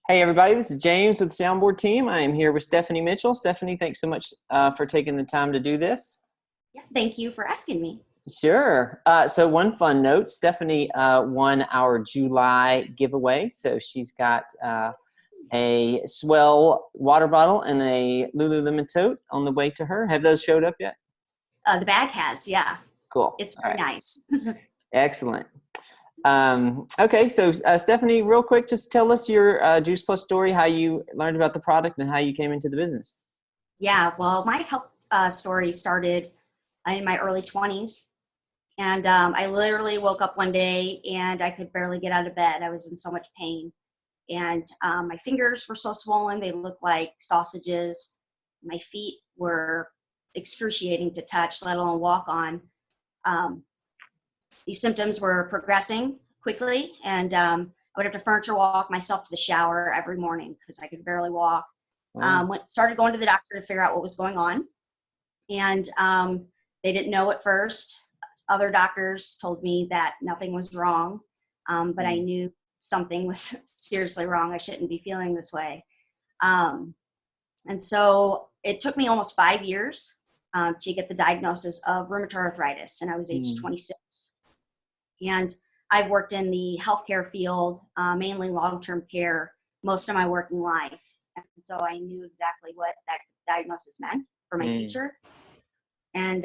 Hey everybody, this is James with the Soundboard team. I am here with Steffani Mitchell. Steffani, thanks so much for taking the time to do this. Yeah, thank you for asking me. Sure. So one fun note, Steffani won our July giveaway. So she's got a Swell water bottle and a Lululemon tote on the way to her. Have those showed up yet? The bag has, yeah. Cool. It's All very right. nice. Excellent. Okay, so Steffani, real quick, just tell us your Juice Plus story, how you learned about the product and how you came into the business. Yeah, well, my health story started in my early 20s. And I literally woke up one day and I could barely get out of bed. I was in so much pain. And my fingers were so swollen, they looked like sausages. My feet were excruciating to touch, let alone walk on. These symptoms were progressing quickly, and I would have to furniture walk myself to the shower every morning because I could barely walk. Wow. Started going to the doctor to figure out what was going on, and they didn't know at first. Other doctors told me that nothing was wrong, but I knew something was seriously wrong. I shouldn't be feeling this way. And so it took me almost 5 years to get the diagnosis of rheumatoid arthritis, and I was age 26. And I've worked in the healthcare field, mainly long-term care, most of my working life. And so I knew exactly what that diagnosis meant for my future. And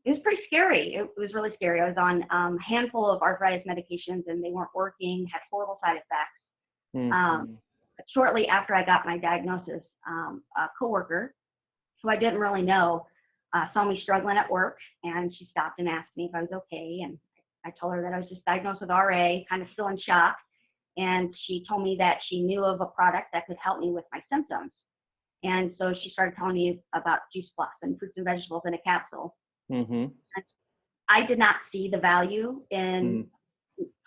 it was pretty scary. It was really scary. I was on a handful of arthritis medications and they weren't working, had horrible side effects. But shortly after I got my diagnosis, a coworker, who I didn't really know, saw me struggling at work, and she stopped and asked me if I was okay. And I told her that I was just diagnosed with RA, kind of still in shock. And she told me that she knew of a product that could help me with my symptoms. And so she started telling me about Juice Plus and fruits and vegetables in a capsule. And I did not see the value in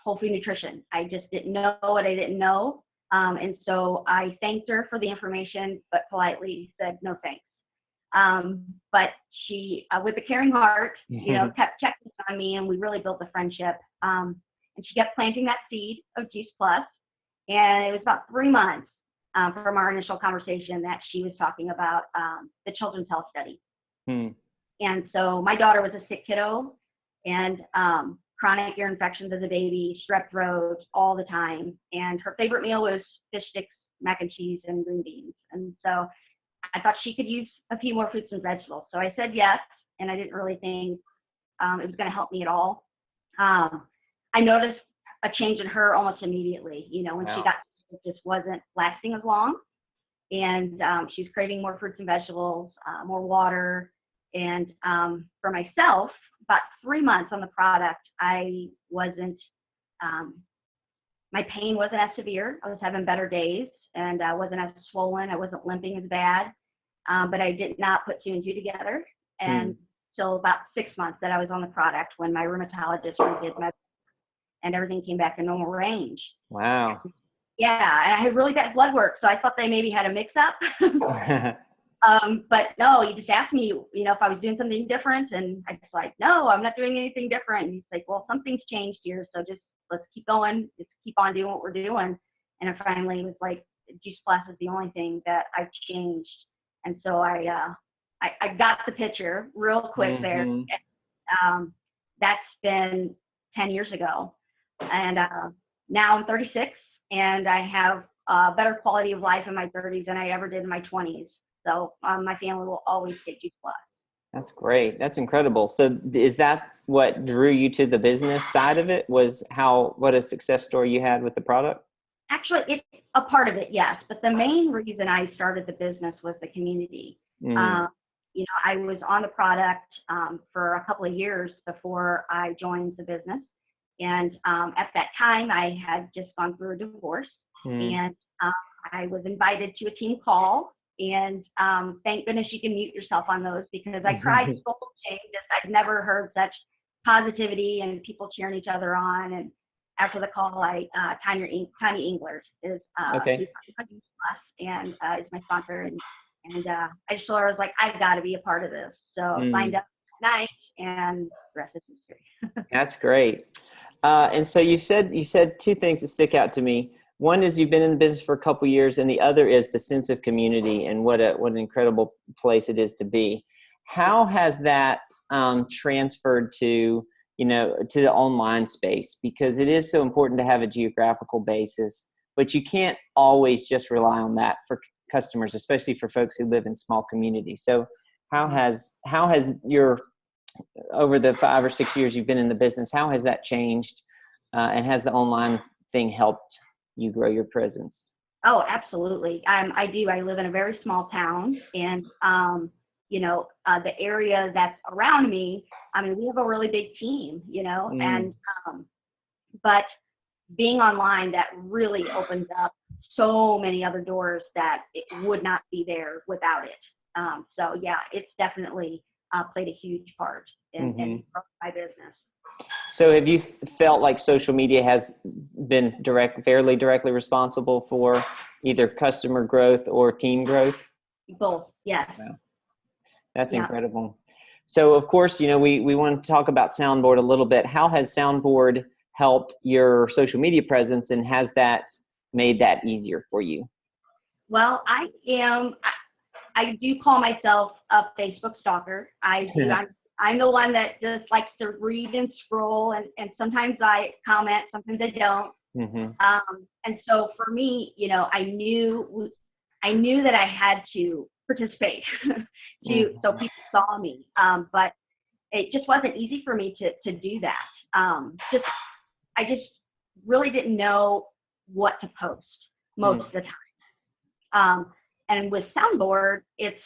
whole food nutrition. I just didn't know what I didn't know. And so I thanked her for the information, but politely said, no thanks. But she, with a caring heart, kept checking on me, and we really built a friendship. And she kept planting that seed of Juice Plus. And it was about 3 months from our initial conversation that she was talking about the Children's Health Study. And so my daughter was a sick kiddo, and chronic ear infections as a baby, strep throat all the time. And her favorite meal was fish sticks, mac and cheese, and green beans. And so I thought she could use a few more fruits and vegetables. So I said yes, and I didn't really think it was going to help me at all. I noticed a change in her almost immediately. When she got sick, it just wasn't lasting as long. And she was craving more fruits and vegetables, more water. And for myself, about 3 months on the product, I wasn't, my pain wasn't as severe. I was having better days, and I wasn't as swollen. I wasn't limping as bad, but I did not put 2 and 2 together. And till about 6 months that I was on the product, when my rheumatologist redid my, and everything came back in normal range. Wow. Yeah, and I had really bad blood work, so I thought they maybe had a mix-up. But no, he just asked me, if I was doing something different, and I was like, no, I'm not doing anything different. And he's like, well, something's changed here, so just let's keep going, just keep on doing what we're doing. And I finally was like, Juice Plus is the only thing that I've changed. And so I got the picture real quick there. That's been 10 years ago. And now I'm 36, and I have a better quality of life in my 30s than I ever did in my 20s. So my family will always get Juice Plus. That's great. That's incredible. So is that what drew you to the business side of it? Was what a success story you had with the product? Actually, it's a part of it, yes. But the main reason I started the business was the community. I was on the product for a couple of years before I joined the business. And at that time, I had just gone through a divorce. And I was invited to a team call. And thank goodness you can mute yourself on those, because I cried so much. I'd never heard such positivity and people cheering each other on. And after the call, Tiny Englert is okay. And is my sponsor. And I just told her, I was like, I've got to be a part of this. So signed up that night, and the rest is history. That's great. And so you said 2 things that stick out to me. One is you've been in the business for a couple years, and the other is the sense of community and what an incredible place it is to be. How has that transferred to to the online space? Because it is so important to have a geographical basis, but you can't always just rely on that for customers, especially for folks who live in small communities. So how has your, over the 5 or 6 years you've been in the business, how has that changed? And has the online thing helped you grow your presence? Oh, absolutely. I do. I live in a very small town, and the area that's around me, I mean, we have a really big team, and but being online, that really opens up so many other doors that it would not be there without it. So yeah, it's definitely played a huge part in growing my business. So have you felt like social media has been fairly directly responsible for either customer growth or team growth? Both, yes. Wow. That's incredible. So of course, we want to talk about Soundboard a little bit. How has Soundboard helped your social media presence, and has that made that easier for you? Well, I do call myself a Facebook stalker. I'm the one that just likes to read and scroll, and sometimes I comment, sometimes I don't. And so for me, I knew that I had to participate so people saw me. But it just wasn't easy for me to do that. I just really didn't know what to post most of the time. And with Soundboard, it's,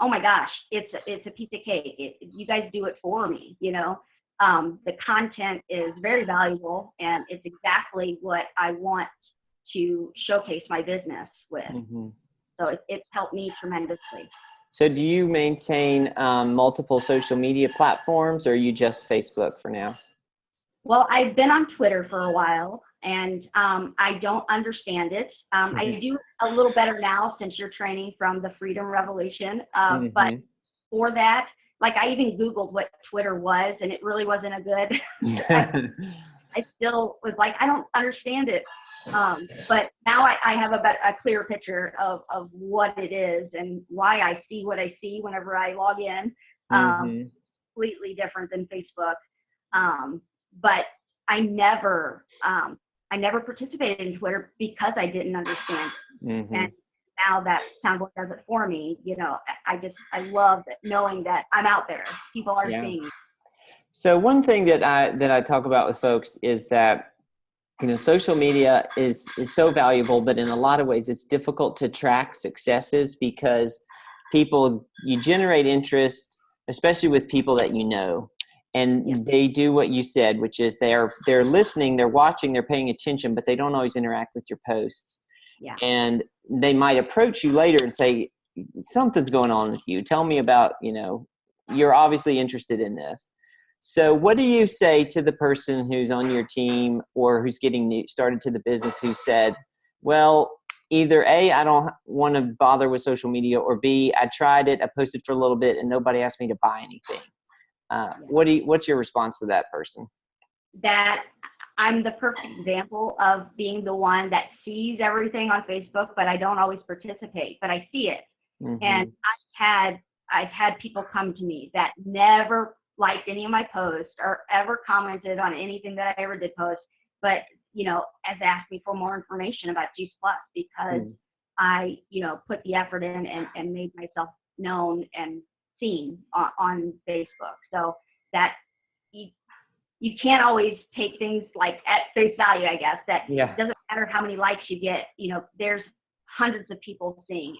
oh my gosh, it's a piece of cake. You guys do it for me, The content is very valuable, and it's exactly what I want to showcase my business with. So it's helped me tremendously. So do you maintain multiple social media platforms, or are you just Facebook for now? Well, I've been on Twitter for a while, and I don't understand it. I do a little better now since you're training from the Freedom Revolution. But for that, like, I even Googled what Twitter was, and it really wasn't a good. I still was like, I don't understand it. But now I have a clearer picture of what it is and why I see what I see whenever I log in. Completely different than Facebook. But I never participated in Twitter because I didn't understand it. And now that Soundboard does it for me, I love knowing that I'm out there. People are seeing me. So one thing that I talk about with folks is that, social media is so valuable, but in a lot of ways it's difficult to track successes because you generate interest, especially with people that and they do what you said, which is they're listening, they're watching, they're paying attention, but they don't always interact with your posts. Yeah. And they might approach you later and say, something's going on with you. Tell me about, you're obviously interested in this. So what do you say to the person who's on your team or who's getting started to the business who said, well, either A, I don't want to bother with social media, or B, I tried it, I posted for a little bit and nobody asked me to buy anything. What's your response to that person? That I'm the perfect example of being the one that sees everything on Facebook, but I don't always participate, but I see it. And I've had people come to me that never liked any of my posts or ever commented on anything that I ever did post, but has asked me for more information about Juice Plus because I put the effort in and made myself known and seen on Facebook. So that you can't always take things like at face value, I guess. That doesn't matter how many likes you get, there's hundreds of people seeing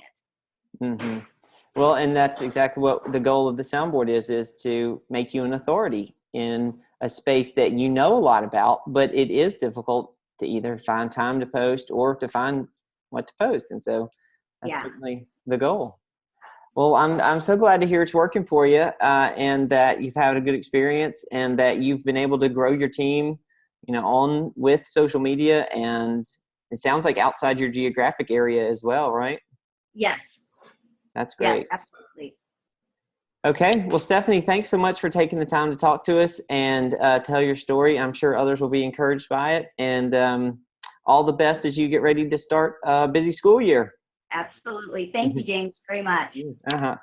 it. Well, and that's exactly what the goal of the Soundboard is to make you an authority in a space that you know a lot about, but it is difficult to either find time to post or to find what to post. And so that's certainly the goal. Well, I'm so glad to hear it's working for you, and that you've had a good experience and that you've been able to grow your team, on with social media, and it sounds like outside your geographic area as well, right? Yes. That's great. Yes, absolutely. Okay. Well, Steffani, thanks so much for taking the time to talk to us and tell your story. I'm sure others will be encouraged by it. And all the best as you get ready to start a busy school year. Absolutely. Thank you, James, very much. Uh-huh.